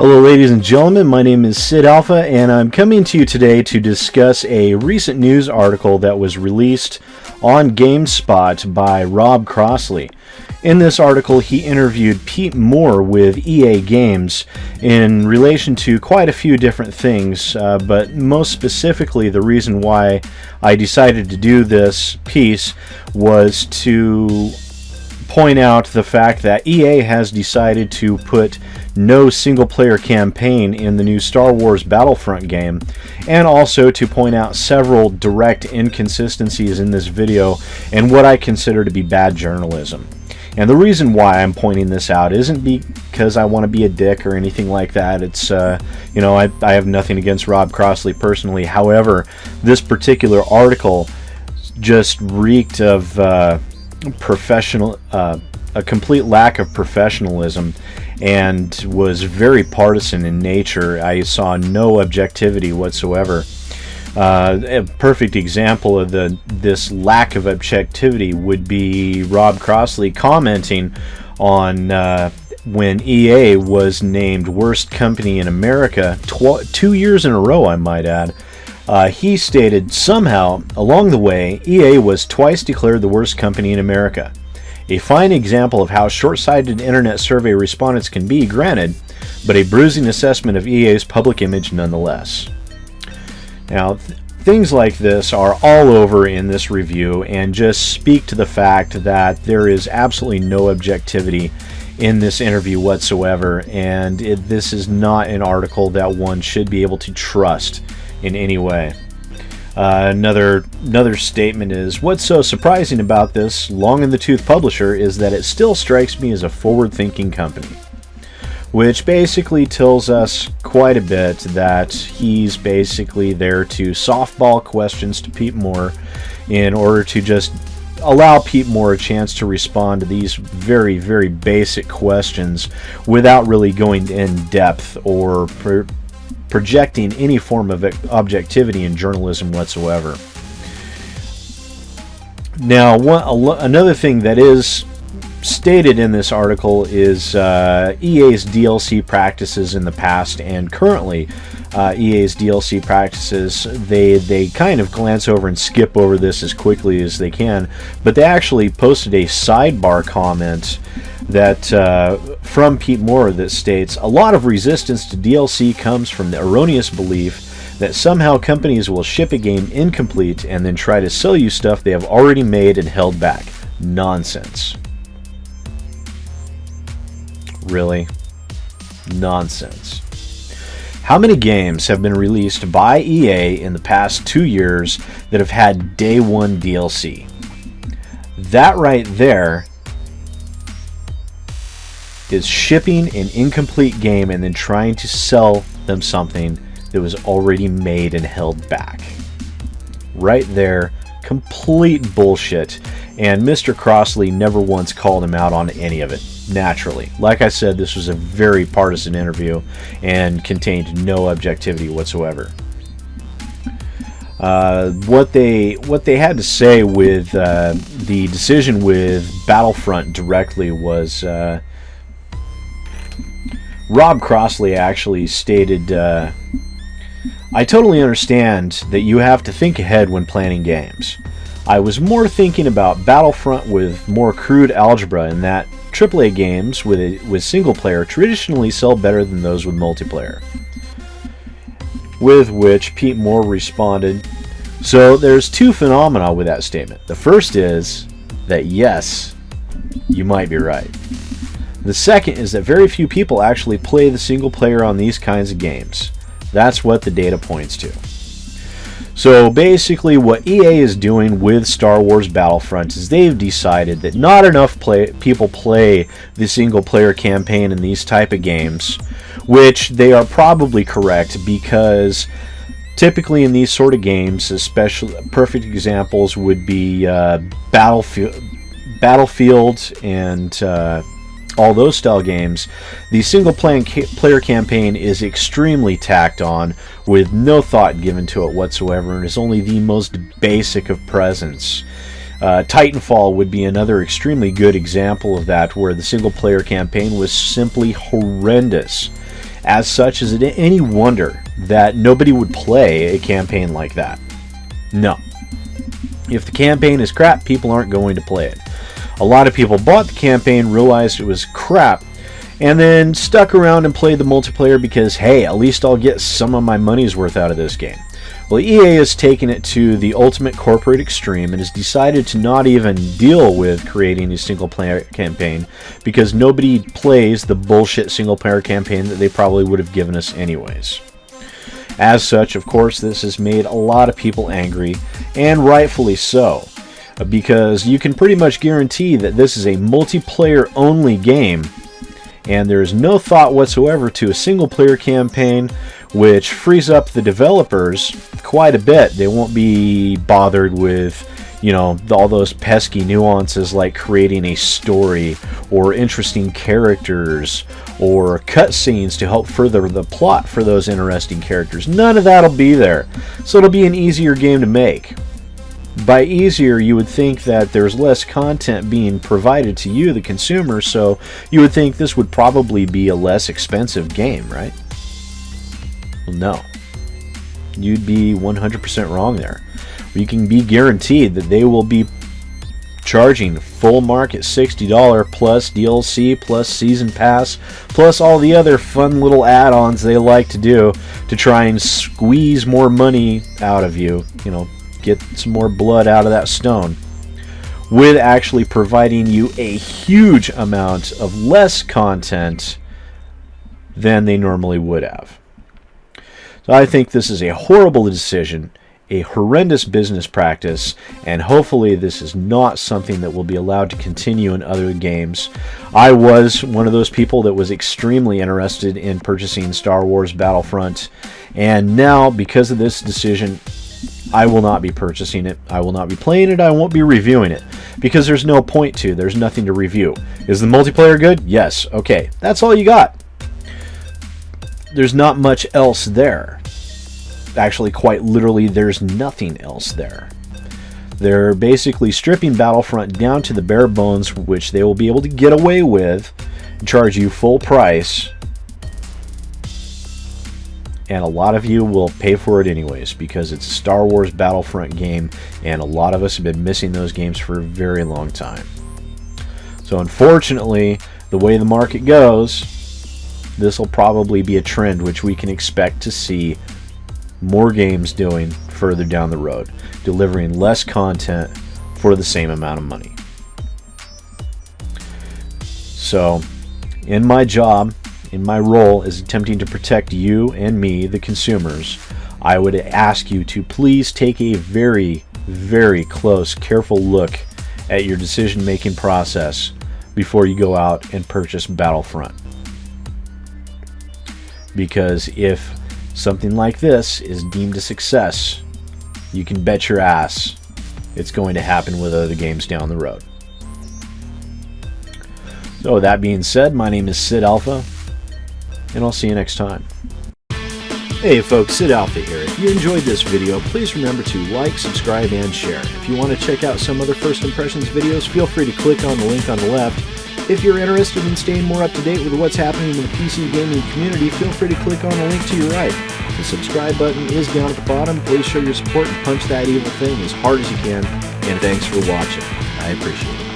Hello ladies and gentlemen, my name is SidAlpha and I'm coming to you today to discuss a recent news article that was released on Gamespot by Rob Crossley. In this article he interviewed Pete Moore with EA Games in relation to quite a few different things, but most specifically the reason why I decided to do this piece was to point out the fact that EA has decided to put no single-player campaign in the new Star Wars Battlefront game, and also to point out several direct inconsistencies in this video and what I consider to be bad journalism. And the reason why I'm pointing this out isn't because I want to be a dick or anything like that. It's, I have nothing against Rob Crossley personally. However, this particular article just reeked of a complete lack of professionalism and was very partisan in nature. I saw no objectivity whatsoever. A perfect example of this lack of objectivity would be Rob Crossley commenting on when EA was named worst company in America 2 years in a row, I might add. He stated, somehow along the way, EA was twice declared the worst company in America. A fine example of how short-sighted internet survey respondents can be, granted, but a bruising assessment of EA's public image nonetheless. Now, things like this are all over in this review and just speak to the fact that there is absolutely no objectivity in this interview whatsoever, and this is not an article that one should be able to trust in any way. Another statement is, what's so surprising about this long-in-the-tooth publisher is that it still strikes me as a forward-thinking company. Which basically tells us quite a bit that he's basically there to softball questions to Pete Moore in order to just allow Pete Moore a chance to respond to these very, very basic questions without really going in depth or projecting any form of objectivity in journalism whatsoever. Now, another thing that is stated in this article is EA's DLC practices in the past and currently. EA's DLC practices, they kind of glance over and skip over this as quickly as they can, but they actually posted a sidebar comment that from Pete Moore that states, a lot of resistance to DLC comes from the erroneous belief that somehow companies will ship a game incomplete and then try to sell you stuff they have already made and held back. Nonsense. Really? Nonsense. How many games have been released by EA in the past 2 years that have had day one DLC? That right there is shipping an incomplete game and then trying to sell them something that was already made and held back. Right there, complete bullshit, and Mr. Crossley never once called him out on any of it. Naturally. Like I said, this was a very partisan interview and contained no objectivity whatsoever. What they had to say with the decision with Battlefront directly was Rob Crossley actually stated, I totally understand that you have to think ahead when planning games. I was more thinking about Battlefront with more crude algebra in that AAA games with single player traditionally sell better than those with multiplayer. With which Pete Moore responded, so there's two phenomena with that statement. The first is that yes, you might be right. The second is that very few people actually play the single player on these kinds of games. That's what the data points to. So basically what EA is doing with Star Wars Battlefront is they've decided that not enough people play the single player campaign in these type of games, which they are probably correct, because typically in these sort of games, especially perfect examples would be Battlefield and all those style games, the single player campaign is extremely tacked on with no thought given to it whatsoever, and is only the most basic of presence. Titanfall would be another extremely good example of that, where the single player campaign was simply horrendous. As such, is it any wonder that nobody would play a campaign like that? No. If the campaign is crap, people aren't going to play it. A lot of people bought the campaign, realized it was crap, and then stuck around and played the multiplayer because, hey, at least I'll get some of my money's worth out of this game. Well, EA has taken it to the ultimate corporate extreme and has decided to not even deal with creating a single-player campaign because nobody plays the bullshit single-player campaign that they probably would have given us anyways. As such, of course, this has made a lot of people angry, and rightfully so, because you can pretty much guarantee that this is a multiplayer-only game, and there is no thought whatsoever to a single-player campaign, which frees up the developers quite a bit. They won't be bothered with, you know, all those pesky nuances like creating a story or interesting characters or cutscenes to help further the plot for those interesting characters. None of that'll be there. So it'll be an easier game to make. By easier, you would think that there's less content being provided to you, the consumer, so you would think this would probably be a less expensive game, right? Well, no. You'd be 100% wrong there. You can be guaranteed that they will be charging full market $60 plus DLC plus season pass plus all the other fun little add-ons they like to do to try and squeeze more money out of you, you know, get some more blood out of that stone, with actually providing you a huge amount of less content than they normally would have. So I think this is a horrible decision, a horrendous business practice, and hopefully this is not something that will be allowed to continue in other games. I was one of those people that was extremely interested in purchasing Star Wars Battlefront, and now because of this decision, I will not be purchasing it, I will not be playing it, I won't be reviewing it, because there's no point to, there's nothing to review. Is the multiplayer good? Yes. Okay, that's all you got. There's not much else there. Actually, quite literally, there's nothing else there. They're basically stripping Battlefront down to the bare bones, which they will be able to get away with, and charge you full price, and a lot of you will pay for it anyways because it's a Star Wars Battlefront game, and a lot of us have been missing those games for a very long time. So unfortunately, the way the market goes, this will probably be a trend which we can expect to see more games doing further down the road, delivering less content for the same amount of money. So, in my job, in my role as attempting to protect you and me, the consumers, I would ask you to please take a very, very close, careful look at your decision-making process before you go out and purchase Battlefront. Because if something like this is deemed a success, you can bet your ass it's going to happen with other games down the road. So that being said, my name is SidAlpha, and I'll see you next time. Hey folks, SidAlpha here. If you enjoyed this video, please remember to like, subscribe, and share. If you want to check out some other First Impressions videos, feel free to click on the link on the left. If you're interested in staying more up to date with what's happening in the PC gaming community, feel free to click on the link to your right. The subscribe button is down at the bottom. Please show your support and punch that evil thing as hard as you can. And thanks for watching. I appreciate it.